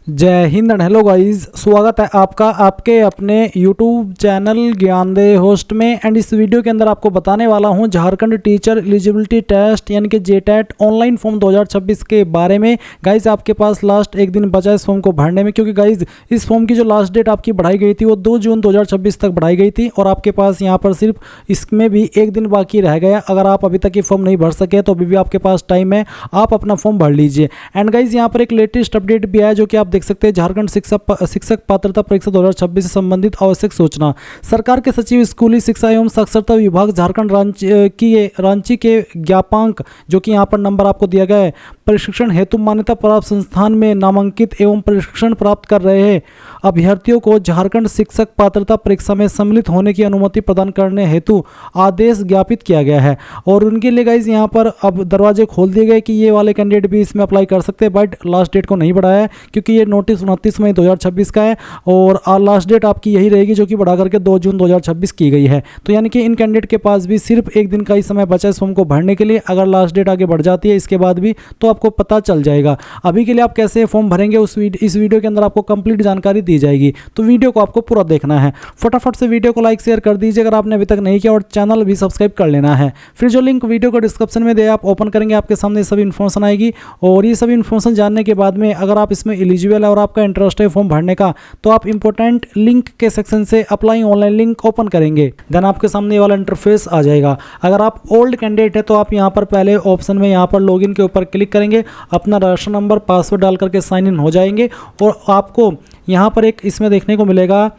जय Hind and hello guys, स्वागत है आपका आपके अपने यूट्यूब चैनल ज्ञानदेह होस्ट में। एंड इस वीडियो के अंदर आपको बताने वाला हूं झारखंड टीचर एलिजिबिलिटी टेस्ट यानी कि जेटेट ऑनलाइन फॉर्म 2026 के बारे में। गाइस आपके पास लास्ट एक दिन बचा इस फॉर्म को भरने में, क्योंकि गाइस इस फॉर्म की जो लास्ट डेट आपकी बढ़ाई गई थी वो 2 जून 2026 तक बढ़ाई गई थी और आपके पास यहाँ पर सिर्फ इसमें भी एक दिन बाकी रह गया। अगर आप अभी तक ये फॉर्म नहीं भर सके तो अभी भी आपके पास टाइम है, आप अपना फॉर्म भर लीजिए। एंड गाइस यहाँ पर एक लेटेस्ट अपडेट भी आया जो कि आप देख सकते हैं, झारखंड शिक्षक पात्रता परीक्षा 2026 से संबंधित आवश्यक सूचना। सरकार के सचिव स्कूली शिक्षा एवं साक्षरता विभाग झारखंड रांची के ज्ञापांक जो कि यहाँ पर नंबर आपको दिया गया है, प्रशिक्षण हेतु मान्यता प्राप्त संस्थान में नामांकित एवं प्रशिक्षण प्राप्त कर रहे हैं अभ्यर्थियों को झारखंड शिक्षक पात्रता परीक्षा में सम्मिलित होने की अनुमति प्रदान करने हेतु आदेश ज्ञापित किया गया है। और उनके लिए गाइस यहाँ पर अब दरवाजे खोल दिए गए कि ये वाले कैंडिडेट भी इसमें अप्लाई कर सकते हैं, बट लास्ट डेट को नहीं बढ़ाया है क्योंकि ये नोटिस 29 मई 2026 का है और लास्ट डेट आपकी यही रहेगी जो कि बढ़ा करके 2 जून 2026 की गई है। तो यानी कि इन कैंडिडेट के पास भी सिर्फ एक दिन का ही समय बचा इस फॉर्म को भरने के लिए। अगर लास्ट डेट आगे बढ़ जाती है इसके बाद भी तो आपको पता चल जाएगा। अभी के लिए आप कैसे फॉर्म भरेंगे इस वीडियो के अंदर आपको कंप्लीट जानकारी दी जाएगी, तो वीडियो को आपको पूरा देखना है। फटाफट से वीडियो को लाइक शेयर कर दीजिए अगर आपने अभी तक नहीं किया और चैनल भी सब्सक्राइब कर लेना है। फिर जो लिंक वीडियो को डिस्क्रिप्शन में दे आप ओपन करेंगे, आपके सामने सभी इन्फॉर्मेशन आएगी और ये सभी इन्फॉर्मेशन जानने के बाद में अगर आप इसमें एलिजिबल है और आपका इंटरेस्ट है फॉर्म भरने का तो आप इंपॉर्टेंट लिंक के सेक्शन से अप्लाई ऑनलाइन लिंक ओपन करेंगे। देन आपके सामने ये वाला इंटरफेस आ जाएगा। अगर आप ओल्ड कैंडिडेट है तो आप यहाँ पर पहले ऑप्शन में यहाँ पर लॉगिन के ऊपर क्लिक करेंगे, अपना राशन नंबर पासवर्ड डाल करके साइन इन हो जाएंगे और आपको यहाँ पर एक इसमें देखने को मिलेगा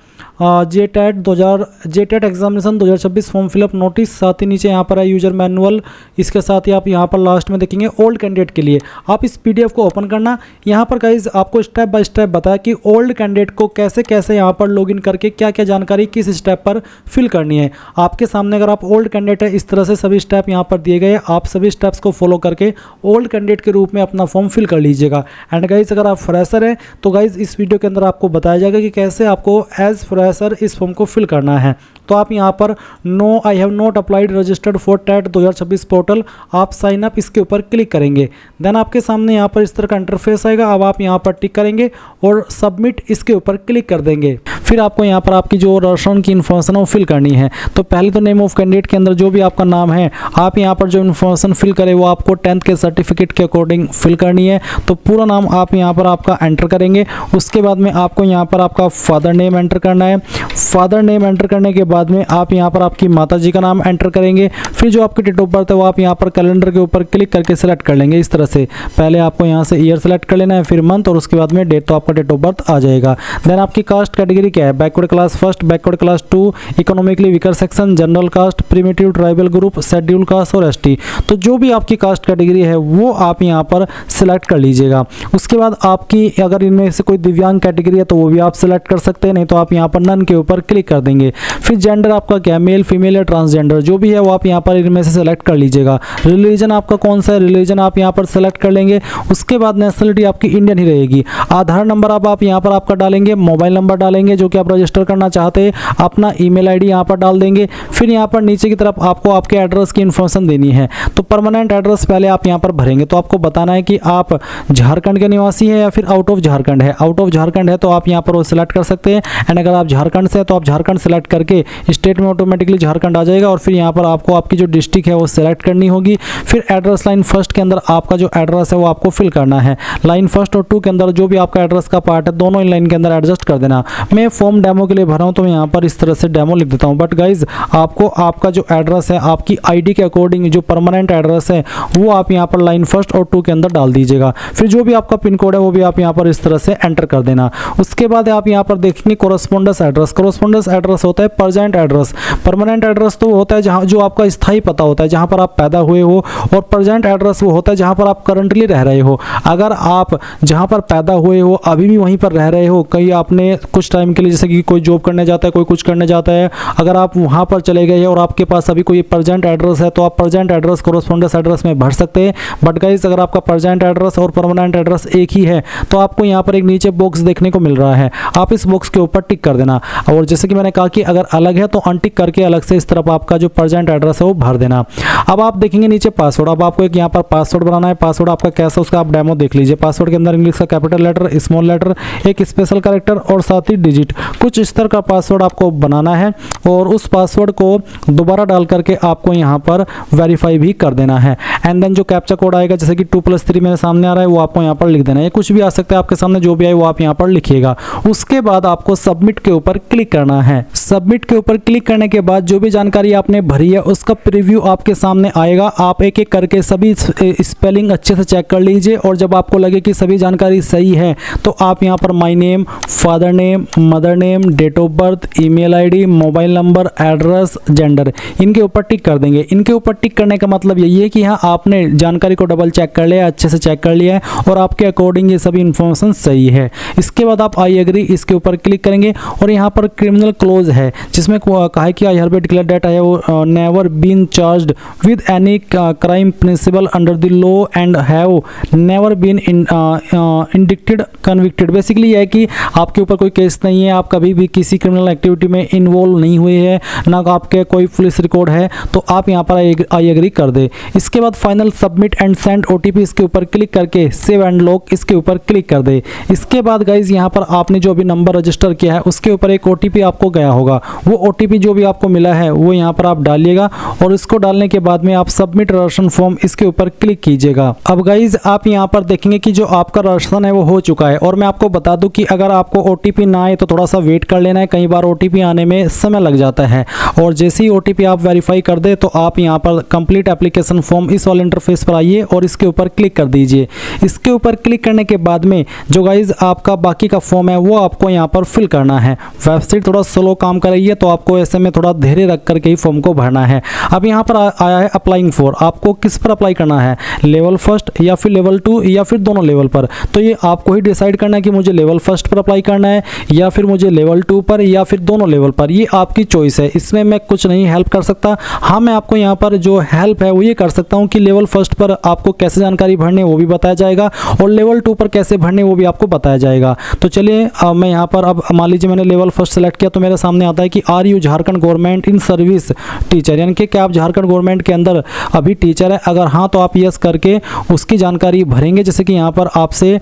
JTET examination 2026 form fill up notice, साथ ही नीचे यहाँ पर है यूजर मैनुअल। इसके साथ ही आप यहाँ पर लास्ट में देखेंगे ओल्ड कैंडिडेट के लिए आप इस पीडीएफ को ओपन करना। यहाँ पर गाइज आपको स्टेप बाय स्टेप बताया कि ओल्ड कैंडिडेट को कैसे कैसे यहाँ पर लॉगिन करके क्या क्या जानकारी किस स्टेप पर फिल करनी है। आपके सामने अगर आप ओल्ड कैंडिडेट है इस तरह से सभी स्टेप यहाँ पर दिए गए, आप सभी स्टेप्स को फॉलो करके ओल्ड कैंडिडेट के रूप में अपना फॉर्म फिल कर लीजिएगा। एंड गाइज अगर आप फ्रेशर है तो गाइज इस वीडियो के अंदर आपको बताया जाएगा कि कैसे आपको एज फ्रेशर इस फॉर्म को फिल करना है। तो आप यहाँ पर no I have not applied registered for TET 2026 portal, आप साइन अप इसके ऊपर क्लिक करेंगे। देन आपके सामने यहाँ पर इस तरह का इंटरफेस आएगा। अब आप यहाँ पर टिक करेंगे और सबमिट इसके ऊपर क्लिक कर देंगे। फिर आपको यहाँ पर आपकी जो राशन की इन्फॉर्मेशन है वो फिल करनी है। तो पहले तो नेम ऑफ कैंडिडेट के अंदर जो भी आपका नाम है आप यहाँ पर जो इन्फॉर्मेशन फिल करें वो आपको 10th के सर्टिफिकेट के अकॉर्डिंग फिल करनी है। तो पूरा नाम आप यहाँ पर आपका एंटर करेंगे। उसके बाद में आपको यहाँ पर आपका फादर नेम एंटर करना है। फादर नेम एंटर करने के बाद में आप यहाँ पर आपकी माता जी का नाम एंटर करेंगे। फिर जो आपकी डेट ऑफ बर्थ है वो आप यहाँ पर कैलेंडर के ऊपर क्लिक करके सेलेक्ट कर लेंगे। इस तरह से पहले आपको यहाँ से ईयर सेलेक्ट कर लेना है, फिर मंथ और उसके बाद में डेट, तो आपका डेट ऑफ बर्थ आ जाएगा। देन आपकी कास्ट कैटेगरी क्या है, backward class first, backward class 2, economically weaker section, general caste, primitive tribal group, schedule caste और एसटी। तो जो भी आपकी कास्ट कैटेगरी है वो आप यहाँ पर सिलेक्ट कर लीजिएगा। उसके बाद आपकी अगर इनमें से कोई दिव्यांग कैटेगरी है तो वो भी आप सिलेक्ट कर सकते हैं, नहीं तो आप यहाँ पर नन के ऊपर क्लिक कर देंगे। फिर जेंडर आपका क्या है, मेल फीमेल या ट्रांसजेंडर, जो भी है वो आप यहाँ पर इनमें से सेलेक्ट कर लीजिएगा। रिलीजन आपका कौन सा है, रिलीजन आप यहाँ पर सेलेक्ट कर लेंगे। उसके बाद नेशनलिटी आपकी इंडियन ही रहेगी। आधार नंबर आप यहाँ पर आपका डालेंगे, मोबाइल नंबर डालेंगे जो कि आप रजिस्टर करना चाहते हैं, अपना ईमेल आईडी यहाँ पर डाल देंगे। फिर यहाँ पर नीचे की तरफ आपको आपके एड्रेस की इन्फॉर्मेशन देनी है। तो परमानेंट एड्रेस पहले आप यहाँ पर भरेंगे। तो आपको बताना है कि आप झारखंड के निवासी हैं या फिर आउट ऑफ झारखंड है। आउट ऑफ झारखंड है तो आप यहाँ पर वो सिलेक्ट कर सकते हैं। एंड अगर आप झारखंड से है तो आप झारखंड सेलेक्ट करके स्टेट में ऑटोमेटिकली झारखंड आ जाएगा। और फिर यहाँ पर आपको आपकी जो डिस्ट्रिक्ट है वो सिलेक्ट करनी होगी। फिर एड्रेस लाइन फर्स्ट के अंदर आपका जो एड्रेस है वो आपको फिल करना है। लाइन फर्स्ट और 2 के अंदर जो भी आपका एड्रेस का पार्ट है दोनों इन लाइन के अंदर एडजस्ट कर देना। मैं फॉर्म डेमो के लिए भरा हूँ तो मैं यहाँ पर इस तरह से डेमो लिख देता हूँ, बट गाइज आपको आपका जो एड्रेस है आपकी आईडी के अकॉर्डिंग जो परमानेंट एड्रेस है वो आप यहाँ पर लाइन फर्स्ट और 2 के अंदर डाल दीजिएगा। फिर जो भी आपका पिन कोड है वो भी आप यहाँ पर इस तरह से एंटर कर देना। उसके बाद आप यहाँ पर देखेंगे कोरस्पोंडेंस एड्रेस। कोरस्पोंडेंस एड्रेस होता है प्रेजेंट एड्रेस। परमानेंट एड्रेस तो वो होता है जहाँ जो आपका स्थायी पता होता है जहाँ पर आप पैदा हुए हो, और प्रेजेंट एड्रेस वो होता है जहाँ पर आप करंटली रह रहे हो। अगर आप जहाँ पर पैदा हुए हो अभी भी वहीं पर रह रहे हो, कहीं आपने कुछ टाइम के लिए, जैसे कि कोई जॉब करने जाता है, कोई कुछ करने जाता है, अगर आप वहाँ पर चले गए और आपके पास अभी कोई प्रेजेंट एड्रेस है तो आप प्रेजेंट एड्रेस कोरस्पोंडेंस एड्रेस में भर सकते हैं। बट गाइस अगर आपका प्रेजेंट एड्रेस और परमानेंट एड्रेस एक ही है तो आपको यहाँ पर एक नीचे बॉक्स देखने को मिल रहा है, आप इस बॉक्स के ऊपर टिक कर देना। और जैसे कि मैंने कहा कि अगर अलग है तो अनटिक करके अलग से इस तरफ आपका जो प्रेजेंट एड्रेस है वो भर देना। अब आप देखेंगे नीचे पासवर्ड, अब आपको एक यहाँ पर पासवर्ड बनाना है। पासवर्ड आपका कैसा उसका आप डेमो देख लीजिए। पासवर्ड के अंदर इंग्लिश का कैपिटल लेटर, स्मॉल लेटर, एक स्पेशल कैरेक्टर और साथ ही डिजिट, कुछ इस तरह का पासवर्ड आपको बनाना है और उस पासवर्ड को दोबारा डाल करके आपको यहाँ पर वेरीफाई भी कर देना है। एंड देन जो कैप्चा कोड आएगा जैसे कि 2+3 मेरे सामने आ रहा है वो आपको यहाँ पर लिख देना है। कुछ भी आ सकता है आपके सामने, जो भी आए वो आप यहाँ पर लिखिएगा। उसके बाद आपको सबमिट के ऊपर क्लिक करना है। सबमिट के ऊपर क्लिक करने के बाद जो भी जानकारी आपने भरी है उसका प्रीव्यू आपके सामने आएगा। आप एक एक करके सभी स्पेलिंग अच्छे से चेक कर लीजिए और जब आपको लगे कि सभी जानकारी सही है तो आप यहाँ पर my name, father name, mother name, date of birth, email ID, mobile number, address, gender, इनके ऊपर टिक कर देंगे। इनके ऊपर टिक करने का मतलब यही है कि हाँ आपने जानकारी को डबल चेक कर लिया, अच्छे से चेक कर लिया है और आपके अकॉर्डिंग ये सभी इंफॉर्मेशन सही है। इसके बाद आप आई एग्री इसके ऊपर क्लिक करेंगे और यहाँ पर क्रिमिनल क्लोज है जिसमें कहा है कि I have declare that I have never been charged with any crime principle under the law and have never been indicted convicted. Basically यह है कि आपके ऊपर कोई केस नहीं है, आप कभी भी किसी क्रिमिनल एक्टिविटी में इन्वॉल्व नहीं हुए हैं, ना आपके कोई पुलिस रिकॉर्ड है, तो आप यहाँ पर आई एग्री कर दे। इसके बाद final submit and send OTP इसके ऊपर क्लिक करके सेव एंड लॉक इसके ऊपर क्लिक कर दे। इसके बाद गाइज यहाँ पर आपने जो भी नंबर रजिस्टर किया है उसके ऊपर एक OTP आपको गया होगा, वो OTP जो भी आपको मिला है वो यहाँ पर आप डालिएगा और इसको डालने के बाद में आप सबमिट रजिस्ट्रेशन फॉर्म इसके ऊपर क्लिक कीजिएगा। अब गाइज आप यहाँ पर देखेंगे कि जो आपका रजिस्ट्रेशन है वो हो चुका है। और मैं आपको बता दूं कि अगर आपको OTP ना आए तो थोड़ा सा वेट कर लेना है, कई बार OTP आने में समय लग जाता है। और जैसे ही OTP आप वेरीफाई कर दे तो आप यहाँ पर कंप्लीट एप्लीकेशन फॉर्म इस वाले इंटरफेस पर आइए और इसके ऊपर क्लिक कर दीजिए। इसके ऊपर क्लिक करने के बाद में जो गाइज आपका बाकी का फॉर्म है वो आपको यहाँ पर फिल करना है। वेबसाइट थोड़ा स्लो काम कर रही है तो आपको ऐसे में थोड़ा धैर्य रख करके ही फॉर्म को भरना है। अब यहाँ पर आया है अप्लाइंग फॉर, आपको किस पर अप्लाई करना है, लेवल 1 या फिर लेवल 2 या फिर दोनों लेवल पर। तो ये आपको ही डिसाइड करना है कि मुझे लेवल 1 पर अप्लाई करना है या फिर मुझे लेवल 2 पर या फिर दोनों लेवल पर, ये आपकी चॉइस है। इसमें मैं कुछ नहीं हेल्प कर सकता। हाँ मैं आपको यहाँ पर जो हेल्प है वो ये कर सकता हूँ कि लेवल 1 पर आपको कैसे जानकारी भरनी है वो भी बताया जाएगा और लेवल 2 पर कैसे भरने वो भी आपको बताया जाएगा। तो चलिए मैं यहाँ पर अब मान लीजिए मैंने लेवल 1 सेलेक्ट किया तो मेरे सामने आता है कि are you Jharkhand government in service teacher, यानी कि क्या आप झारखंड गवर्नमेंट के अंदर अभी टीचर है। अगर हाँ तो आप यस करके उसकी जानकारी भरेंगे। जैसे कि यहाँ पर आपसे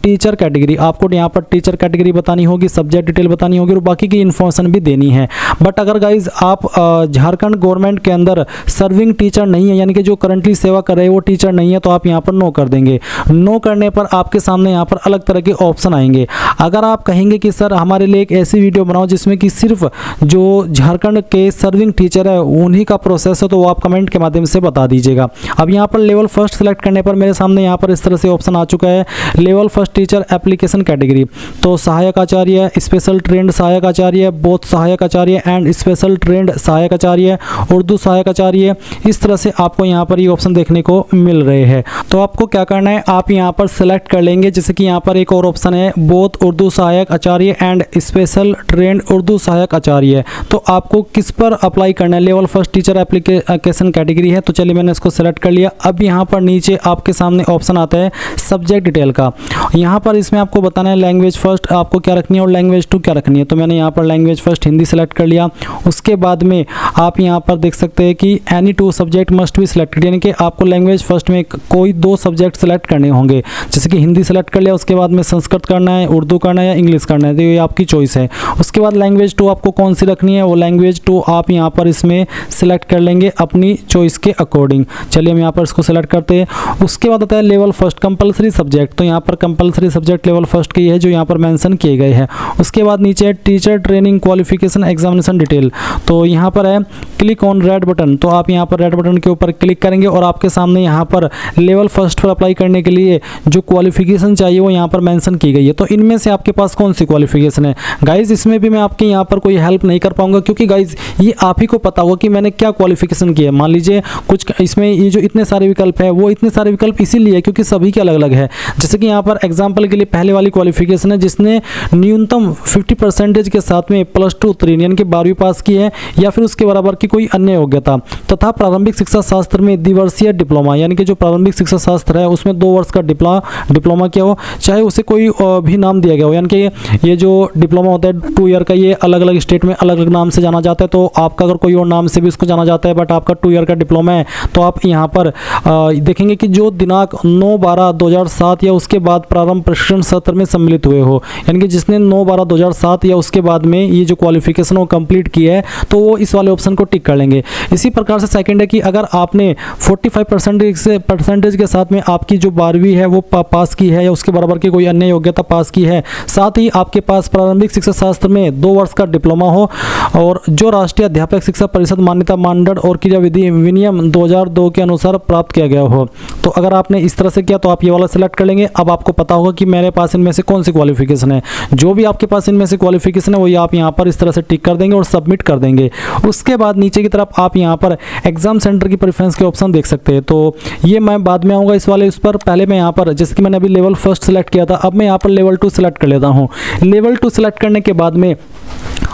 टीचर कैटेगरी, आपको यहाँ पर टीचर कैटेगरी बतानी होगी, सब्जेक्ट डिटेल बतानी होगी और बाकी की इन्फॉर्मेशन भी देनी है। बट अगर गाइज आप झारखंड गवर्नमेंट के अंदर सर्विंग टीचर नहीं है, यानी कि जो करंटली सेवा कर रहे हैं वो टीचर नहीं है, तो आप यहाँ पर नो कर देंगे। नो करने पर आपके सामने यहाँ पर अलग तरह के ऑप्शन आएंगे। अगर आप कहेंगे कि सर हमारे लिए एक ऐसी वीडियो बनाओ जिसमें कि सिर्फ जो झारखंड के सर्विंग टीचर है उन्हीं का प्रोसेस है, तो वो आप कमेंट के माध्यम से बता दीजिएगा। अब यहाँ पर लेवल 1 सेलेक्ट करने पर मेरे सामने यहाँ पर इस तरह से ऑप्शन आ चुका है, लेवल 1 टीचर एप्लीकेशन कैटेगरी। तो सहायक आचार्य, स्पेशल ट्रेंड सहायक आचार्य, बोथ सहायक आचार्य एंड स्पेशल ट्रेंड सहायक आचार्य, उर्दू सहायक आचार्य, इस तरह से आपको यहाँ पर ये ऑप्शन देखने को मिल रहे हैं। तो आपको क्या करना है, आप यहाँ पर सेलेक्ट कर लेंगे। जैसे कि यहाँ पर एक और ऑप्शन है बोथ उर्दू सहायक आचार्य एंड स्पेशल ट्रेंड उर्दू सहायक आचार्य। तो आपको किस पर अप्लाई करना है, लेवल 1 टीचर एप्लीकेशन कैटेगरी है। तो चलिए मैंने इसको सेलेक्ट कर लिया। अब यहाँ पर नीचे आपके सामने ऑप्शन आता है सब्जेक्ट डिटेल का। यहाँ पर इसमें आपको बताना है लैंग्वेज फर्स्ट आपको क्या रखनी है और लैंग्वेज 2 क्या रखनी है। तो मैंने यहाँ पर लैंग्वेज फर्स्ट हिंदी सेलेक्ट कर लिया। उसके बाद में आप यहाँ पर देख सकते हैं कि any 2 subject must be selected, यानी कि आपको लैंग्वेज फर्स्ट में कोई 2 सब्जेक्ट सेलेक्ट करने होंगे। जैसे कि हिंदी सेलेक्ट कर लिया, उसके बाद में संस्कृत करना है, उर्दू करना है या इंग्लिश करना है, तो ये आपकी चॉइस है। उसके बाद लैंग्वेज 2 आपको कौन सी रखनी है, वो लैंग्वेज 2 आप यहाँ पर इसमें सिलेक्ट कर लेंगे अपनी चॉइस के अकॉर्डिंग। चलिए हम यहाँ पर इसको सेलेक्ट करते हैं। उसके बाद आता है लेवल 1 कंपलसरी सब्जेक्ट। तो यहाँ पर कंपलसरी सब्जेक्ट लेवल 1 की है जो यहाँ पर मेंशन किए गए हैं। उसके बाद नीचे teacher training qualification examination detail. तो यहाँ पर है क्लिक ऑन रेड बटन। तो आप यहाँ पर रेड बटन के ऊपर क्लिक करेंगे और आपके सामने यहाँ पर लेवल 1 पर अप्लाई करने के लिए जो क्वालिफिकेशन चाहिए वो यहाँ पर मेंशन की गई है। तो इनमें से आपके पास कौन सी क्वालिफिकेशन है गाइज, इसमें भी मैं आपके यहाँ पर कोई हेल्प नहीं कर पाऊंगा, क्योंकि गाइज ये आप ही को पता होगा कि मैंने क्या क्वालिफिकेशन किया है। मान लीजिए कुछ इसमें ये जो इतने सारे विकल्प है वो इतने सारे विकल्प इसीलिए क्योंकि सभी के अलग अलग है। जैसे कि यहाँ पर एग्जाम्पल के लिए पहले वाली क्वालिफिकेशन है जिसने न्यूनतम न्यूनतम 50% के साथ में +2 उत्तीर्ण यानी कि 12वीं पास की है या फिर उसके बराबर की कोई अन्य योग्यता, तथा प्रारंभिक शिक्षा शास्त्र में द्विवर्षीय डिप्लोमा यानी कि जो प्रारंभिक शिक्षा शास्त्र है उसमें 2 वर्ष का डिप्लोमा किया हो, चाहे उसे कोई भी नाम दिया गया हो। यानी कि ये जो डिप्लोमा होता है 2 ईयर का, ये अलग अलग स्टेट में अलग अलग नाम से जाना जाता है, तो आपका अगर कोई और नाम से भी उसको जाना जाता है बट आपका 2 ईयर का डिप्लोमा है, तो आप यहाँ पर देखेंगे कि जो दिनांक 9/12/2007 या उसके बाद प्रारंभ प्रशिक्षण सत्र में सम्मिलित हुए हो, यानी कि जिसने 9/12/2007 या उसके बाद में ये जो क्वालिफिकेशन वो कंप्लीट की है, तो वो इस वाले ऑप्शन को टिक कर लेंगे। इसी प्रकार से सेकंड है कि अगर आपने 45% के साथ में आपकी जो 12वीं है वो पास की है या उसके बराबर की कोई अन्य योग्यता पास की है, साथ ही आपके पास प्रारंभिक शिक्षा शास्त्र में 2 वर्ष का डिप्लोमा हो और जो राष्ट्रीय अध्यापक शिक्षा परिषद मान्यता मानदंड और क्रिया विधि विनियम 2002 के अनुसार प्राप्त किया गया हो। तो अगर आपने इस तरह से किया तो आप ये वाला सेलेक्ट कर लेंगे। अब आपको पता होगा कि मेरे पास इनमें से कौन सी क्वालिफिकेशन है। जो भी आपके पास इनमें से क्वालिफिकेशन है वही आप यहाँ पर इस तरह से टिक कर देंगे और सबमिट कर देंगे। उसके बाद नीचे की तरफ आप यहाँ पर एग्जाम सेंटर की प्रेफरेंस के ऑप्शन देख सकते हैं। तो ये मैं बाद में आऊँगा इस वाले उस पर। पहले मैं यहाँ पर जैसे कि मैंने अभी लेवल 1 सेलेक्ट किया था, अब मैं यहाँ पर लेवल 2 सेलेक्ट कर लेता हूँ। लेवल 2 सेलेक्ट करने के बाद में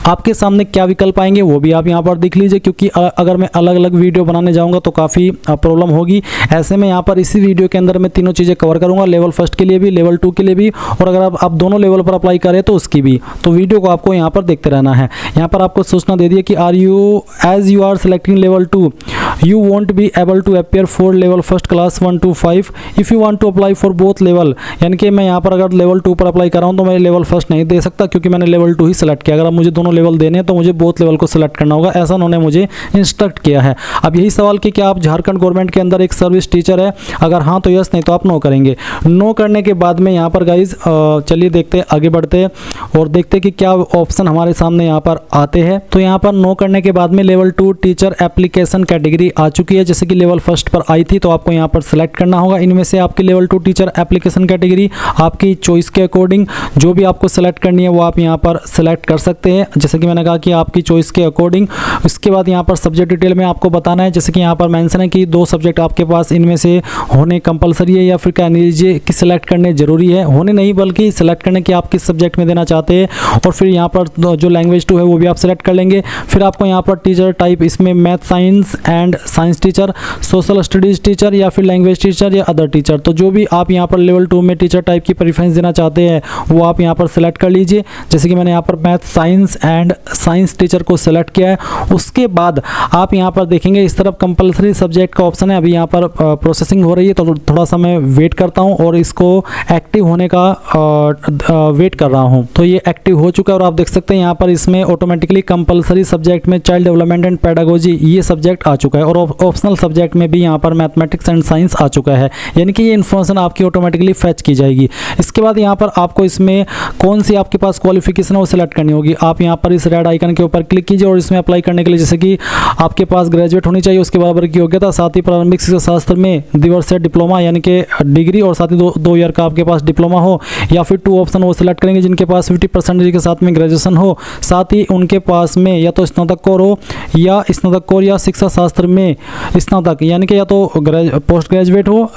आपके सामने क्या विकल्प आएंगे वो भी आप यहाँ पर देख लीजिए, क्योंकि अगर मैं अलग अलग वीडियो बनाने जाऊँगा तो काफ़ी प्रॉब्लम होगी। ऐसे में यहाँ पर इसी वीडियो के अंदर मैं तीनों चीज़ें कवर करूँगा, लेवल 1 के लिए भी, लेवल 2 के लिए भी, और अगर आप दोनों लेवल पर अप्लाई करें तो उसकी भी। तो वीडियो को आपको यहाँ पर देखते रहना है। यहाँ पर आपको सूचना दे दिए कि as you are selecting level 2 you won't be able to appear for level 1 class 1 to 5 if you want to apply for both level. यानी कि मैं यहाँ पर अगर लेवल 2 पर अप्लाई कर रहा हूँ तो मैं लेवल 1 नहीं दे सकता, क्योंकि मैंने लेवल 2 ही सेलेक्ट किया। अगर आप मुझे दोनों लेवल देने हैं तो मुझे बोथ लेवल को सिलेक्ट करना होगा, ऐसा उन्होंने मुझे इंस्ट्रक्ट किया है। अब यही सवाल कि क्या आप झारखंड गवर्नमेंट के अंदर एक सर्विस टीचर है, अगर हाँ तो यस, नहीं तो आप नो करेंगे। नो करने के बाद में यहाँ पर गाइज चलिए देखते हैं, आगे बढ़ते हैं और देखते हैं कि क्या ऑप्शन हमारे सामने यहाँ पर आते हैं। तो यहाँ पर नो करने के बाद में लेवल 2 टीचर एप्लीकेशन कैटेगरी आ चुकी है, जैसे कि लेवल 1 पर आई थी। तो आपको यहाँ पर सिलेक्ट करना होगा। इनमें से आपकी लेवल 2 टीचर एप्लीकेशन कैटेगरी आपकी चॉइस के अकॉर्डिंग जो भी आपको सेलेक्ट करनी है वो आप यहाँ पर सेलेक्ट कर सकते हैं, जैसे कि मैंने कहा कि आपकी चॉइस के अकॉर्डिंग। इसके बाद यहाँ पर सब्जेक्ट डिटेल में आपको बताना है, जैसे कि यहाँ पर मेंशन है कि 2 सब्जेक्ट आपके पास इनमें से होने कंपलसरी है या फिर कह लीजिए कि सिलेक्ट करने जरूरी है। होने नहीं बल्कि सिलेक्ट करने कि आप किस सब्जेक्ट में देना चाहते हैं। और फिर यहाँ पर जो लैंग्वेज 2 है वो भी आप सेलेक्ट कर लेंगे। फिर आपको यहाँ पर टीचर टाइप इसमें math science and science teacher, social studies teacher या फिर लैंग्वेज टीचर या अदर टीचर। तो जो भी आप यहाँ पर लेवल 2 में टीचर टाइप की प्रेफरेंस देना चाहते हैं वो आप यहाँ पर सेलेक्ट कर लीजिए, जैसे कि मैंने यहाँ पर math science and science teacher को सेलेक्ट किया है। उसके बाद आप यहाँ पर देखेंगे इस तरफ कंपलसरी सब्जेक्ट का ऑप्शन है। अभी यहाँ पर प्रोसेसिंग हो रही है तो थोड़ा सा मैं वेट करता हूँ और इसको एक्टिव होने का वेट कर रहा हूँ। तो ये एक्टिव हो चुका है और आप देख सकते हैं यहाँ पर इसमें ऑटोमेटिकली कंपलसरी सब्जेक्ट में चाइल्ड डेवलपमेंट एंड पेडागोजी ये सब्जेक्ट आ चुका है और ऑप्शनल सब्जेक्ट में भी यहाँ पर मैथमेटिक्स एंड साइंस आ चुका है। यानी कि ये इन्फॉर्मेशन आपकी ऑटोमेटिकली फैच की जाएगी। इसके बाद यहाँ पर आपको इसमें कौन सी आपके पास क्वालिफिकेशन है वो सिलेक्ट करनी होगी। आप यहाँ पर इस रेड आइकन के ऊपर क्लिक कीजिए और इसमें अप्लाई करने के लिए जैसे कि आपके पास ग्रेजुएट होनी चाहिए, उसके बराबर की योग्यता, साथ ही प्रारंभिक शिक्षा शास्त्र में द्विवर्षीय डिप्लोमा यानी कि डिग्री और साथ ही 2 ईयर का आपके पास डिप्लोमा हो, या फिर 2 ऑप्शन वो सिलेक्ट करेंगे जिनके पास 50% के साथ में ग्रेजुएशन हो, साथ ही उनके पास में या तो स्नातकोर हो या स्नातकोर या शिक्षा शास्त्र में स्नातक यानी कि या तो पोस्ट ग्रेजुएट हो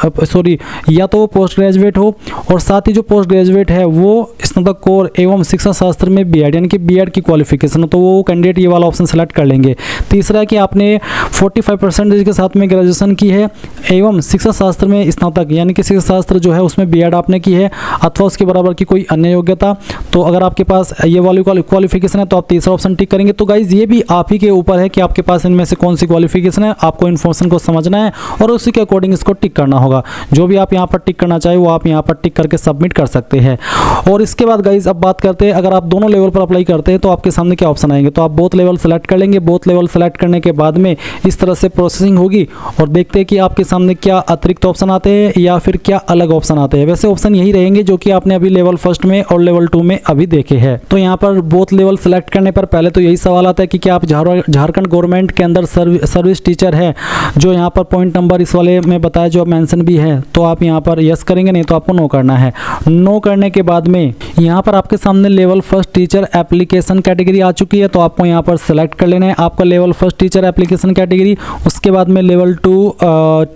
या तो पोस्ट ग्रेजुएट हो, और साथ ही जो पोस्ट ग्रेजुएट है वो स्नातकोर एवं शिक्षा शास्त्र में बीएड यानी कि बीएड की क्वालिफिकेशन हो, तो वो कैंडिडेट ये वाला ऑप्शन सेलेक्ट कर लेंगे। तीसरा है कि आपने 45% के साथ में ग्रेजुएशन की है एवं शिक्षा शास्त्र में स्नातक यानी कि शिक्षा शास्त्र जो है उसमें बीएड आपने की है अथवा उसके बराबर की कोई अन्य योग्यता। तो अगर आपके पास ये वाली क्वालिफिकेशन है तो आप तीसरा ऑप्शन टिक करेंगे। तो गाइज ये भी आप ही के ऊपर है कि आपके पास इनमें से कौन सी क्वालिफिकेशन है, आपको इन्फॉर्मेशन को समझना है और उसी के अकॉर्डिंग इसको टिक करना होगा। जो भी आप यहाँ पर टिक करना चाहे वो आप यहाँ पर टिक करके सबमिट कर सकते हैं। और इसके बाद गाइज अब बात करते हैं अगर आप दोनों लेवल पर अप्लाई करते हैं तो आपके सामने क्या ऑप्शन आएंगे। तो आप बोथ लेवल सेलेक्ट कर लेंगे। बोथ लेवल सेलेक्ट करने के बाद में इस तरह से प्रोसेसिंग होगी और देखते हैं कि आपके सामने क्या अतिरिक्त ऑप्शन आते हैं या फिर क्या अलग ऑप्शन आते हैं। वैसे ऑप्शन यही रहेंगे जो कि आपने अभी लेवल 1 में और लेवल 2 में अभी देखे हैं। तो यहाँ पर बोथ लेवल सेलेक्ट करने पर पहले तो यही सवाल आता है कि क्या आप झारखंड गवर्नमेंट के अंदर सर्विस टीचर है, जो यहाँ पर पॉइंट नंबर इस वाले में बताया जो मेंशन भी है, तो आप यहाँ पर यस करेंगे, नहीं तो आपको नो करना है। नो करने के बाद में यहाँ पर आपके सामने level first teacher application category आ चुकी है, तो आपको यहाँ पर सेलेक्ट कर लेना है आपका level first teacher application category. उसके बाद में लेवल 2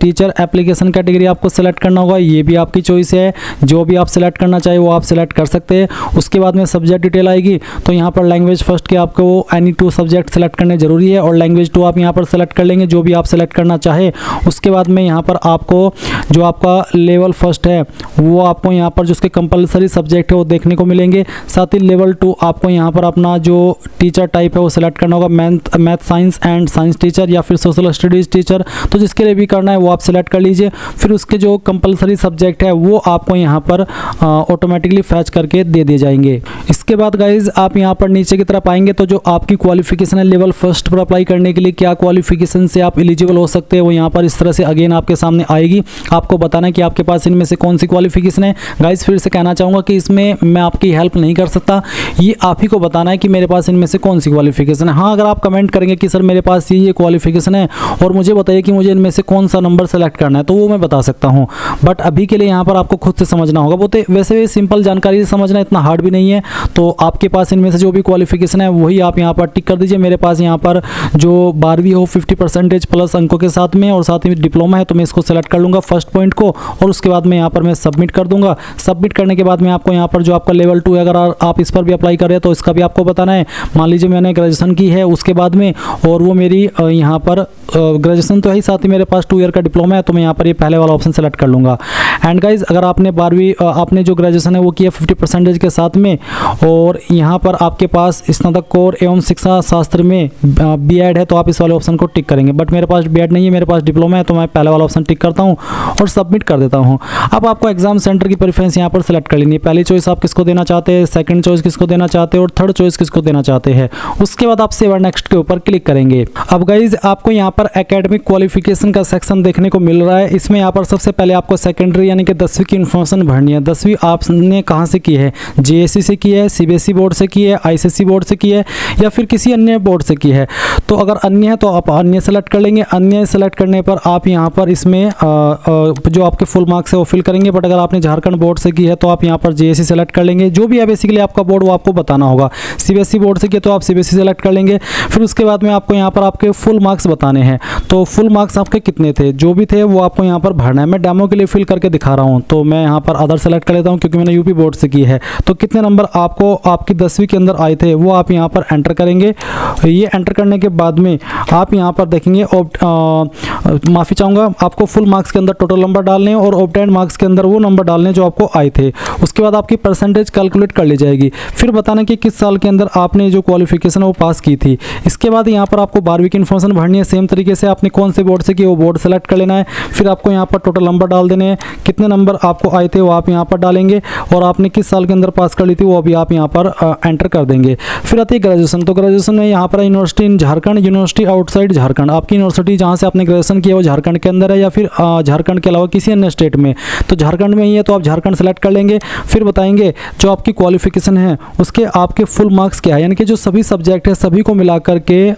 टीचर एप्लीकेशन कैटेगरी आपको सेलेक्ट करना होगा, ये भी आपकी चॉइस है, जो भी आप सेलेक्ट करना चाहिए वो आप सेलेक्ट कर सकते हैं। उसके बाद में सब्जेक्ट डिटेल आएगी, तो यहाँ पर लैंग्वेज फर्स्ट के आपको एनी 2 सब्जेक्ट सेलेक्ट करने जरूरी है और लैंग्वेज 2 आप यहाँ पर सेलेक्ट कर लेंगे जो भी आप सेलेक्ट करना चाहे। उसके बाद में यहाँ पर आपको जो आपका लेवल फर्स्ट है वो आपको यहाँ पर जो उसके कंपलसरी सब्जेक्ट है वो देखने को मिलेंगे। साथ ही लेवल 2 आपको यहाँ पर अपना जो टीचर टाइप है वो सेलेक्ट करना होगा, math science and science teacher या फिर सोशल स्टडीज़ टीचर, तो जिसके लिए भी करना है वो आप सेलेक्ट कर लीजिए। फिर उसके जो कंपलसरी सब्जेक्ट है वो आपको यहाँ पर ऑटोमेटिकली फैच करके दे दिए जाएंगे। इसके बाद गाइज आप यहाँ पर नीचे की तरफ आएंगे तो जो आपकी क्वालिफिकेशन है लेवल फर्स्ट पर अप्लाई करने के लिए क्या क्वालिफिकेशन से आप एलिजिबल हो सकते हैं वो यहाँ पर इस तरह से अगेन आपके सामने आएगी। आपको बताना है कि आपके पास इनमें से कौन सी क्वालिफिकेशन है। गाइज फिर से कहना चाहूँगा कि इसमें मैं आपकी हेल्प नहीं कर सकता, ये आप ही को बताना है कि मेरे पास इनमें से कौन सी क्वालिफिकेशन है। हाँ, अगर आप कमेंट करेंगे कि सर मेरे पास ये क्वालिफिकेशन है और मुझे बताइए कि मुझे इनमें से कौन सा नंबर सेलेक्ट करना है, तो वो मैं बता सकता हूँ, बट अभी के लिए यहाँ पर आपको खुद से समझना होगा। वो तो वैसे सिंपल जानकारी से समझना इतना हार्ड भी नहीं है। तो आपके पास इनमें से जो भी क्वालिफिकेशन है वही आप यहाँ पर टिक कर दीजिए। मेरे पास यहाँ पर जो 12वीं हो 50% प्लस अंकों के साथ में और साथ ही डिप्लोमा है, तो मैं इसको सेलेक्ट कर लूँगा फर्स्ट पॉइंट को और उसके बाद में यहाँ पर मैं सबमिट कर दूंगा। सबमिट करने के बाद में आपको यहाँ पर जो आपका लेवल 2 है अगर आप इस पर भी अप्लाई कर रहे हैं तो इसका भी आपको बताना है। मान लीजिए मैंने ग्रेजुएशन की है उसके बाद में और वो मेरी यहाँ पर ग्रेजुएशन तो है ही, साथ ही मेरे पास 2 ईयर का डिप्लोमा है, तो मैं यहाँ पर ये पहले वाला ऑप्शन सेलेक्ट कर लूँगा। एंड गाइज अगर आपने 12वीं आपने जो ग्रेजुएशन है वो किया 50% के साथ में और यहाँ पर आपके पास स्नातकोत्तर एवं शिक्षा शास्त्र में B.Ed है, तो आप इस वाले ऑप्शन को टिक करेंगे। बट मेरे पास B.Ed नहीं है, मेरे पास डिप्लोमा है, तो मैं पहले वाला ऑप्शन टिक करता हूँ और सबमिट कर देता हूँ। अब आपको एग्जाम सेंटर की प्रेफरेंस यहाँ पर सेलेक्ट कर लेनी है। पहली चॉइस आप किसको देना चाहते हैं, सेकंड चॉइस किसको देना चाहते हैं और थर्ड चॉइस किसको देना चाहते हैं। उसके बाद आप सेव नेक्स्ट के ऊपर क्लिक करेंगे। अब गाइज आपको यहाँ पर एकेडमिक क्वालिफिकेशन का सेक्शन देखने को मिल रहा है। इसमें यहाँ पर सबसे पहले आपको सेकेंडरी यानी कि 10वीं की इन्फॉर्मेशन भरनी है। 10वीं आपने कहाँ से की है, JSC से की है, CBSE बोर्ड से की है, ICSE बोर्ड से की है या फिर किसी अन्य बोर्ड से की है। तो अगर अन्य है तो आप अन्य सेलेक्ट कर लेंगे। अन्य सेलेक्ट करने पर आप यहाँ पर इसमें जो आपके फुल मार्क्स है वो फिल करेंगे। बट अगर आपने झारखंड बोर्ड से की है तो आप यहाँ पर JSC सेलेक्ट कर लेंगे। जो भी है बेसिकली आपका बोर्ड वो आपको बताना होगा। CBSE बोर्ड से किया तो आप CBSE सेलेक्ट कर लेंगे। फिर उसके बाद में आपको यहाँ पर आपके फुल मार्क्स बताने हैं। तो फुल मार्क्स आपके कितने थे, जो भी थे वो आपको यहाँ पर भरना है। मैं डेमो के लिए फिल करके दिखा रहा हूँ, तो मैं यहाँ पर अदर सेलेक्ट कर लेता हूँ क्योंकि मैंने यूपी बोर्ड से की है। तो कितने नंबर आपको आपकी 10वीं के अंदर आए थे वो आप यहाँ पर एंटर करेंगे। ये एंटर करने के बाद में आप यहाँ पर देखेंगे माफ़ी चाहूँगा, आपको फुल मार्क्स के अंदर टोटल नंबर डालने हैं और ऑब्टेन्ड मार्क्स के अंदर वो नंबर डालने जो आपको आए थे। उसके बाद आपकी परसेंटेज कैलकुलेट कर ली जाएगी। फिर बताना कि किस साल के अंदर आपने जो क्वालिफिकेशन है वो पास की थी। इसके बाद यहाँ पर आपको 12वीं की इन्फॉर्मेशन भरनी है। सेम तरीके से आपने कौन से बोर्ड से की वो बोर्ड सेलेक्ट कर लेना है। फिर आपको यहाँ पर टोटल नंबर डाल देने हैं, कितने नंबर आपको आए थे वो आप यहाँ पर डालेंगे और आपने किस साल के अंदर पास कर ली थी वो अभी आप यहाँ पर एंटर कर देंगे। फिर आती है ग्रेजुएशन। तो ग्रेजुएशन में यहाँ पर यूनिवर्सिटी इन झारखंड, यूनिवर्सिटी आउटसाइड झारखंड, आपकी यूनिवर्सिटी जहाँ से आपने ग्रेजुएशन किया वो झारखंड के अंदर है या फिर झारखंड के अलावा किसी अन्य स्टेट में। तो झारखंड में ही है तो आप झारखंड सेलेक्ट कर लेंगे। फिर बताएंगे जो आपकी क्वालिफिकेशन है उसके आपके फुल मार्क्स क्या है, यानी कि जो सभी सब्जेक्ट है सभी को मिला करके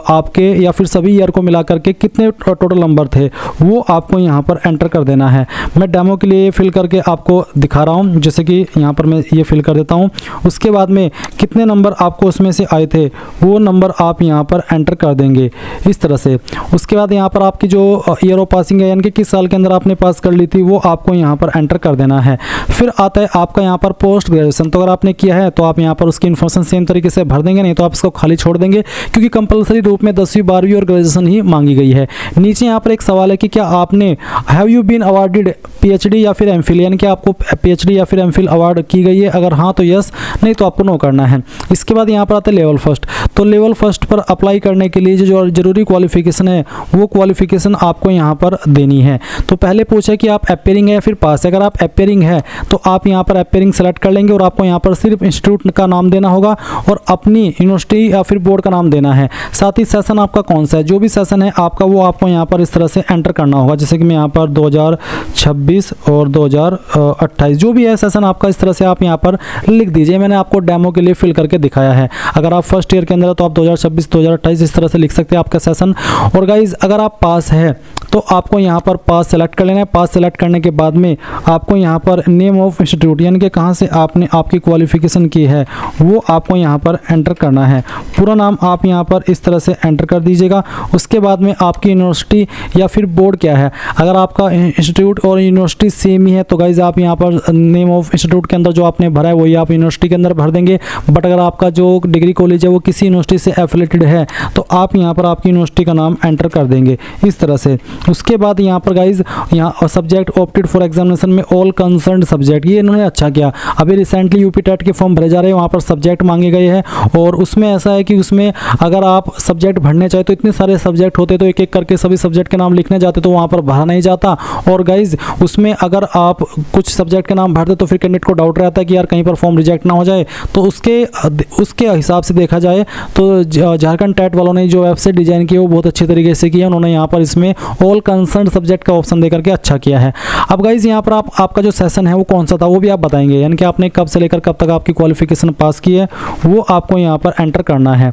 आपके या फिर सभी ईयर को मिला करके कितने टोटल नंबर थे वो आपको यहाँ पर एंटर कर देना है। मैं डेमो के लिए फिल करके आपको दिखा रहा हूँ, जैसे कि यहाँ पर मैं ये फिल कर देता हूँ। उसके बाद में कितने नंबर आपको उसमें से आए थे वो नंबर आप यहाँ पर एंटर कर देंगे इस तरह से। उसके बाद यहाँ पर आपकी जो ईयर ऑफ पासिंग है यानी कि किस साल के अंदर आपने पास कर ली थी वो आपको यहाँ पर एंटर कर देना है। फिर आता है आपका यहाँ पर पोस्ट ग्रेजुएशन। तो अगर आपने किया है तो आप यहाँ पर उसकी इन्फॉर्मेशन सेम तरीके से भर देंगे, नहीं तो आप इसको खाली छोड़ देंगे क्योंकि कंपलसरी रूप में 10वीं 12वीं और ग्रेजुएशन ही मांगी गई है। नीचे यहाँ पर एक सवाल है कि क्या आपने have you been awarded PhD या फिर MPhil, यानी कि आपको PhD या फिर MPhil अवार्ड की गई है। अगर हाँ तो यस, नहीं तो आपको नो करना है। इसके बाद यहाँ पर आता है लेवल फर्स्ट। तो लेवल फर्स्ट पर अप्लाई करने के लिए जो जरूरी क्वालिफिकेशन है वो क्वालिफिकेशन आपको यहाँ पर देनी है। तो पहले पूछा कि आप अपेयरिंग है या फिर पास है। अगर आप अपेयरिंग है तो आप यहाँ पर अपेयरिंग सेलेक्ट कर लेंगे और आपको यहाँ पर सिर्फ इंस्टीट्यूट का नाम देना होगा और अपनी यूनिवर्सिटी या फिर बोर्ड का नाम देना है। साथ ही सेशन आपका कौन सा है, जो भी सेशन है आपका वो आपको यहाँ पर इस तरह से एंटर करना होगा। जैसे कि मैं यहाँ पर 2026 और 2028 जो भी है सेशन आपका इस तरह से आप यहाँ पर लिख दीजिए। मैंने आपको डेमो के लिए फिल करके दिखाया है। अगर आप फर्स्ट ईयर के अंदर है तो आप 2026 2028 इस तरह से लिख सकते हैं आपका सेशन। और गाइज अगर आप पास है तो तो आपको यहाँ पर पास सेलेक्ट कर लेना है। पास सेलेक्ट करने के बाद में आपको यहाँ पर नेम ऑफ इंस्टीट्यूट यानी कि कहाँ से आपने आपकी क्वालिफिकेशन की है वो आपको यहाँ पर एंटर करना है। पूरा नाम आप यहाँ पर इस तरह से एंटर कर दीजिएगा। उसके बाद में आपकी यूनिवर्सिटी या फिर बोर्ड क्या है, अगर आपका इंस्टीट्यूट और यूनिवर्सिटी सेम ही है तो गाइज आप यहाँ पर नेम ऑफ इंस्टीट्यूट के अंदर जो आपने भरा है वही आप यूनिवर्सिटी के अंदर भर देंगे। बट अगर आपका जो डिग्री कॉलेज है वो किसी यूनिवर्सिटी से एफिलेटेड है तो आप यहाँ पर आपकी यूनिवर्सिटी का नाम एंटर कर देंगे इस तरह से। उसके बाद यहाँ पर गाइज यहाँ सब्जेक्ट ऑप्टेड फॉर एग्जामिनेशन में ऑल कंसर्न सब्जेक्ट, ये इन्होंने अच्छा किया। अभी रिसेंटली यूपी टेट के फॉर्म भरे जा रहे हैं, वहाँ पर सब्जेक्ट मांगे गए हैं और उसमें ऐसा है कि उसमें अगर आप सब्जेक्ट भरने चाहे तो इतने सारे सब्जेक्ट होते तो एक एक करके सभी सब्जेक्ट के नाम लिखने जाते तो वहाँ पर भरा नहीं जाता। और गाइज उसमें अगर आप कुछ सब्जेक्ट के नाम भरते तो फिर कैंडिडेट को डाउट रहता है कि यार कहीं पर फॉर्म रिजेक्ट ना हो जाए। तो उसके हिसाब से देखा जाए तो झारखंड टेट वालों ने जो वेबसाइट डिजाइन की है वो बहुत अच्छे तरीके से किया। उन्होंने यहाँ पर इसमें ऑल कंसर्न सब्जेक्ट का ऑप्शन देकर के अच्छा किया है। अब गाइज यहाँ पर आपका जो सेशन है वो कौन सा था वो भी आप बताएंगे, यानी कि आपने कब से लेकर कब तक आपकी क्वालिफिकेशन पास की है वो आपको यहाँ पर एंटर करना है।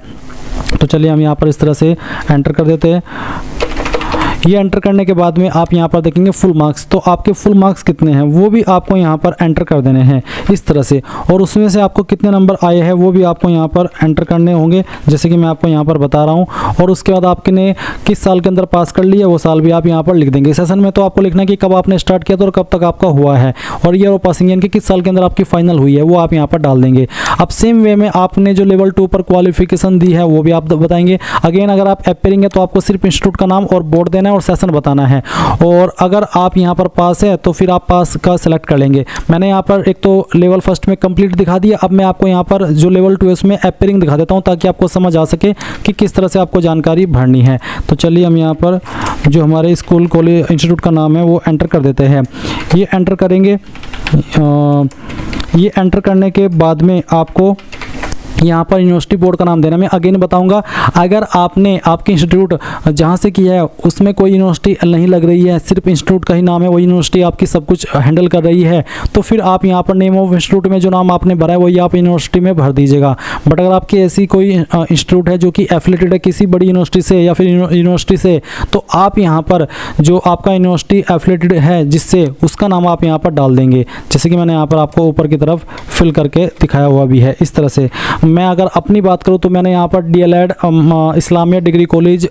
तो चलिए हम यहाँ पर इस तरह से एंटर कर देते हैं। ये एंटर करने के बाद में आप यहाँ पर देखेंगे फुल मार्क्स, तो आपके फुल मार्क्स कितने हैं वो भी आपको यहाँ पर एंटर कर देने हैं इस तरह से। और उसमें से आपको कितने नंबर आए हैं वो भी आपको यहाँ पर एंटर करने होंगे, जैसे कि मैं आपको यहाँ पर बता रहा हूँ। और उसके बाद आपने किस साल के अंदर पास कर लिया वो साल भी आप यहाँ पर लिख देंगे। सेशन में तो आपको लिखना है कि कब आपने स्टार्ट किया था और कब तक आपका हुआ है, और ईयर ऑफ पासिंग यानी कि किस साल के अंदर आपकी फाइनल हुई है वो आप यहाँ पर डाल देंगे। अब सेम वे में आपने जो लेवल 2 पर क्वालिफिकेशन दी है वो भी आप बताएंगे। अगेन अगर आप एपेयरिंग है तो आपको सिर्फ इंस्टीट्यूट का नाम और बोर्ड देना है और सेशन बताना है। और अगर आप यहाँ पर पास है तो फिर आप पास का सिलेक्ट कर लेंगे। मैंने यहाँ पर एक तो लेवल फर्स्ट में कंप्लीट दिखा दिया, अब मैं आपको यहाँ पर जो लेवल 2 है उसमें एपेयरिंग दिखा देता हूँ ताकि आपको समझ आ सके कि किस तरह से आपको जानकारी भरनी है। तो चलिए हम यहाँ पर जो हमारे स्कूल कॉलेज इंस्टीट्यूट का नाम है वो एंटर कर देते हैं। ये एंटर करेंगे। ये एंटर करने के बाद में आपको यहाँ पर यूनिवर्सिटी बोर्ड का नाम देना। मैं अगेन बताऊंगा, अगर आपने आपके इंस्टीट्यूट जहाँ से किया है उसमें कोई यूनिवर्सिटी नहीं लग रही है, सिर्फ इंस्टीट्यूट का ही नाम है, वो यूनिवर्सिटी आपकी सब कुछ हैंडल कर रही है, तो फिर आप यहाँ पर नेम ऑफ इंस्टीट्यूट में जो नाम आपने भरा है वही आप यूनिवर्सिटी में भर दीजिएगा। बट अगर आपकी ऐसी कोई इंस्टीट्यूट है जो कि एफिलेटेड है किसी बड़ी यूनिवर्सिटी से या फिर यूनिवर्सिटी से, तो आप यहाँ पर जो आपका यूनिवर्सिटी एफिलेटेड है जिससे उसका नाम आप यहाँ पर डाल देंगे, जैसे कि मैंने यहाँ पर आपको ऊपर की तरफ फिल करके दिखाया हुआ भी है इस तरह से। मैं अगर अपनी बात करूं तो मैंने यहाँ पर डीएलएड इस्लामिया डिग्री कॉलेज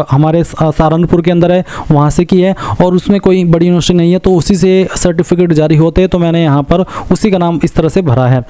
हमारे सहारनपुर के अंदर है, वहाँ से की है और उसमें कोई बड़ी यूनिवर्सिटी नहीं है, तो उसी से सर्टिफिकेट जारी होते हैं, तो मैंने यहाँ पर उसी का नाम इस तरह से भरा है।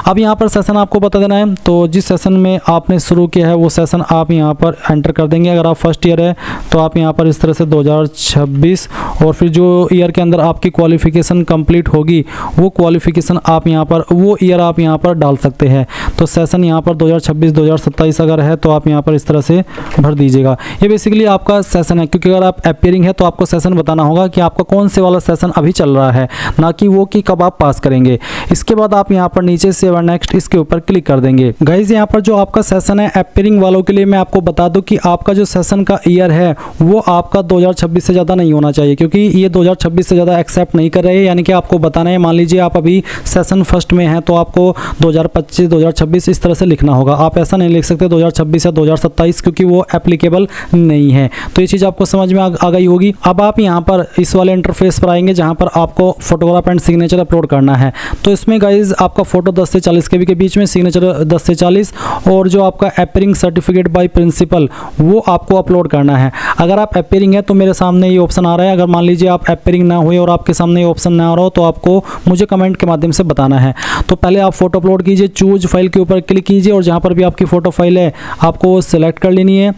अब यहाँ पर सेशन आपको बता देना है, तो जिस सेशन में आपने शुरू किया है वो सेशन आप यहाँ पर एंटर कर देंगे। अगर आप फर्स्ट ईयर है तो आप यहाँ पर इस तरह से 2026, और फिर जो ईयर के अंदर आपकी क्वालिफिकेशन कंप्लीट होगी वो क्वालिफिकेशन आप यहाँ पर वो ईयर आप यहाँ पर डाल सकते हैं। तो सेशन यहाँ पर 2026-2027 अगर है तो आप यहाँ पर इस तरह से भर दीजिएगा। ये बेसिकली आपका सेशन है, क्योंकि अगर आप एपियरिंग है तो आपको सेशन बताना होगा कि आपका कौन से वाला सेशन अभी चल रहा है, ना कि वो कि कब आप पास करेंगे। इसके बाद आप यहाँ पर नीचे सेव एंड नेक्स्ट इसके ऊपर क्लिक कर देंगे। गाइज यहाँ पर जो आपका सेशन है एपियरिंग वालों के लिए मैं आपको बता दूं कि आपका जो सेशन का ईयर है वो आपका 2026 से ज़्यादा नहीं होना चाहिए, क्योंकि ये 2026 से ज़्यादा एक्सेप्ट नहीं कर रहे हैं। यानी कि आपको बताना है, मान लीजिए आप अभी सेशन फर्स्ट में हैं तो आपको 2025-2026 इस तरह से लिखना होगा। आप ऐसा नहीं लिख सकते 2026 या 2027, क्योंकि वो एप्लीकेबल नहीं है। तो ये चीज़ आपको समझ में आ गई होगी। अब आप यहाँ पर इस वाले इंटरफेस पर आएंगे जहाँ पर आपको फोटोग्राफ एंड सिग्नेचर अपलोड करना है। तो इसमें गाइज आपका फोटो 10 से 40 KB के बीच में, सिग्नेचर 10 से 40, और जो आपका एपियरिंग सर्टिफिकेट बाय प्रिंसिपल वो आपको अपलोड करना है। अगर आप एपियरिंग है तो मेरे सामने ये ऑप्शन आ रहा है। अगर मान लीजिए आप एपियरिंग ना हुए और आपके सामने ये ऑप्शन ना आ रहा हो तो आपको मुझे कमेंट के माध्यम से बताना है। तो पहले आप फोटो अपलोड कीजिए, चूज फाइल के ऊपर क्लिक कीजिए और जहाँ पर भी आपकी फ़ोटो फाइल है आपको सेलेक्ट कर लेनी है।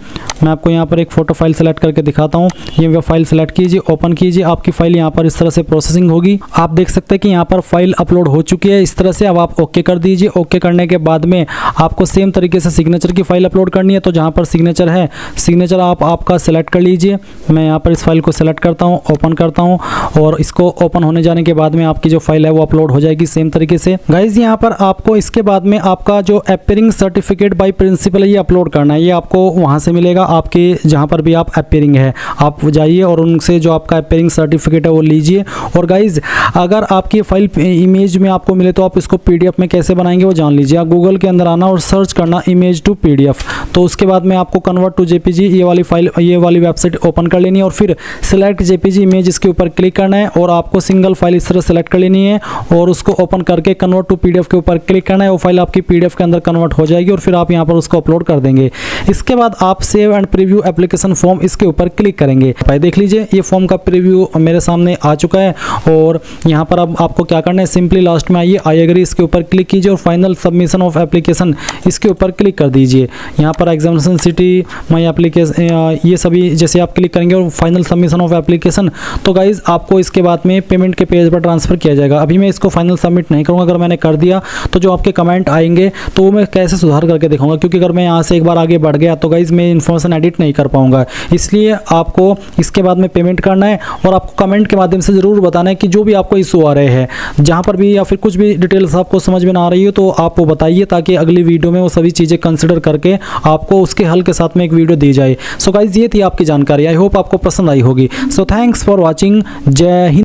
मैं आपको यहाँ पर एक फ़ोटो फाइल सेलेक्ट करके दिखाता हूँ। ये फाइल सेलेक्ट कीजिए, ओपन कीजिए, आपकी फ़ाइल यहाँ पर इस तरह से प्रोसेसिंग होगी। आप देख सकते हैं कि यहाँ पर फाइल अपलोड हो चुकी है इस तरह से। अब आप ओके कर दीजिए। ओके करने के बाद में आपको सेम तरीके से सिग्नेचर की फ़ाइल अपलोड करनी है। तो जहाँ पर सिग्नेचर है, सिग्नेचर आप आपका सेलेक्ट कर लीजिए। मैं यहाँ पर इस फाइल को सेलेक्ट करता हूँ, ओपन करता हूँ, और इसको ओपन होने जाने के बाद में आपकी जो फाइल है वो अपलोड हो जाएगी सेम तरीके से। गाइज यहाँ पर आपको इसके बाद में आपका आपका जो अपीयरिंग सर्टिफिकेट बाय प्रिंसिपल है ये अपलोड करना है। ये आपको वहाँ से मिलेगा, आपके जहाँ पर भी आप अपीयरिंग है आप जाइए और उनसे जो आपका अपीयरिंग सर्टिफिकेट है वो लीजिए। और गाइज अगर आपकी फाइल इमेज में आपको मिले तो आप इसको PDF में कैसे बनाएंगे वो जान लीजिए। आप गूगल के अंदर आना और सर्च करना इमेज टू PDF, तो उसके बाद में आपको कन्वर्ट टू JPG ये वाली फाइल ये वाली वेबसाइट ओपन कर लेनी है और फिर सिलेक्ट JPG इमेज इसके ऊपर क्लिक करना है और आपको सिंगल फाइल इस तरह सेलेक्ट कर लेनी है और उसको ओपन करके कन्वर्ट टू PDF के ऊपर क्लिक करना है। वो फाइल आपकी PDF के अंदर कन्वर्ट हो जाएगी और फिर आप यहाँ पर उसको अपलोड कर देंगे। इसके बाद आप save and preview application form इसके ऊपर क्लिक करेंगे। भाई देख लीजिए ये फॉर्म का प्रीव्यू मेरे सामने आ चुका है और यहाँ पर अब आपको क्या करना है, सिंपली लास्ट में आइए, आई एग्री इसके ऊपर क्लिक कीजिए और फाइनल सबमिशन ऑफ एप्लीकेशन इसके ऊपर क्लिक कर दीजिए। यहाँ पर एग्जामिनेशन सिटी माई एप्लीकेशन ये सभी जैसे आप क्लिक करेंगे और फाइनल सबमिशन ऑफ एप्लीकेशन, तो गाइज आपको इसके बाद में पेमेंट के पेज पर ट्रांसफर किया जाएगा। अभी मैं इसको फाइनल सबमिट नहीं करूँगा, अगर मैंने कर दिया तो जो आपके कमेंट आएंगे तो वो मैं कैसे सुधार करके दिखाऊंगा, क्योंकि अगर मैं यहाँ से एक बार आगे बढ़ गया तो गाइज मैं इन्फॉर्मेशन एडिट नहीं कर पाऊंगा। इसलिए आपको इसके बाद में पेमेंट करना है और आपको कमेंट के माध्यम से ज़रूर बताना है कि जो भी आपको इशू आ रहे हैं, जहाँ पर भी या फिर कुछ भी डिटेल्स आपको समझ में ना आ रही हो तो आप वो बताइए, ताकि अगली वीडियो में वो सभी चीज़ें कंसिडर करके आपको उसके हल के साथ में एक वीडियो दी जाए। सो गाइज ये थी आपकी जानकारी, आई होप आपको पसंद आई होगी। सो थैंक्स फॉर वॉचिंग, जय हिंद।